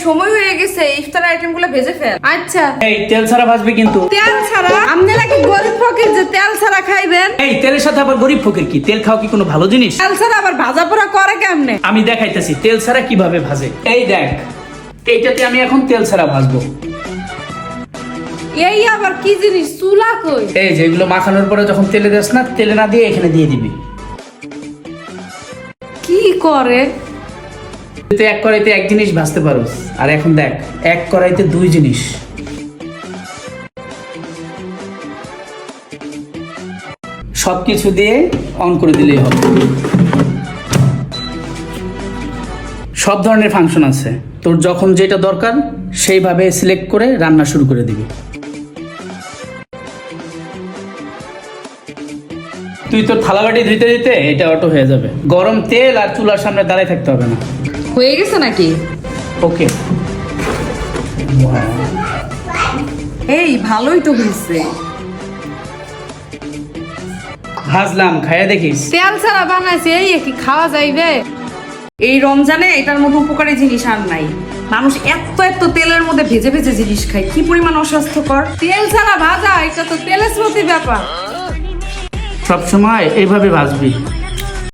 সময় হয়ে গেছে, ইফতারের আইটেমগুলো ভেজে ফেল। আচ্ছা। এই তেল ছাড়া ভাজবে কিন্তু। তেল ছাড়া? আপনারা কি গরিব ফকির যে তেল ছাড়া খাইবেন? এই তেলের সাথে আবার গরিব ফকির কি? তেল খাওয়া কি কোনো ভালো জিনিস? তেল ছাড়া আবার ভাজা পোড়া করে কেমনে? আমি দেখাইতেছি তেল ছাড়া কিভাবে ভাজে। এই দেখ, এইটাতে আমি এখন তেল ছাড়া ভাজবো। এই আবার কি জিনিস? চুলা কই? এই যেগুলো মাখানোর পরে যখন তেলে দেস না, তেলে না দিয়ে এখানে দিয়ে দিবি। কি করে? তুই এক কড়াইতে এক জিনিস ভাজতে পারোস, আর এখন দেখ এক কড়াইতে দুই জিনিস। সবকিছু দিয়ে অন করে দিলেই হবে। সব ধরনের ফাংশন আছে, তোর যখন যেটা দরকার সেইভাবে সিলেক্ট করে রান্না শুরু করে দিবি। তুই তোর থালাবাটি ধুইতে দিতে এটা অটো হয়ে যাবে। গরম তেল আর চুলার সামনে দাঁড়ায় থাকতে হবে না। হয়ে গেছে নাকি? ওকে। এই ভালোই তো হয়েছে। ভাজলাম, খাইয়া দেখিস। তেল ছাড়া বানাইছে, এই কি খাওয়া যাইবে? এই রমজানে এটার মতো উপকারী জিনিস আর নাই। মানুষ এত এত তেলের মধ্যে ভেজে ভেজে জিনিস খায়, কি পরিমাণ অস্বাস্থ্যকর। তেল ছাড়া ভাজা, এটা তো তেলের প্রতি ব্যাপার। সবসময় এইভাবে ভাজবি।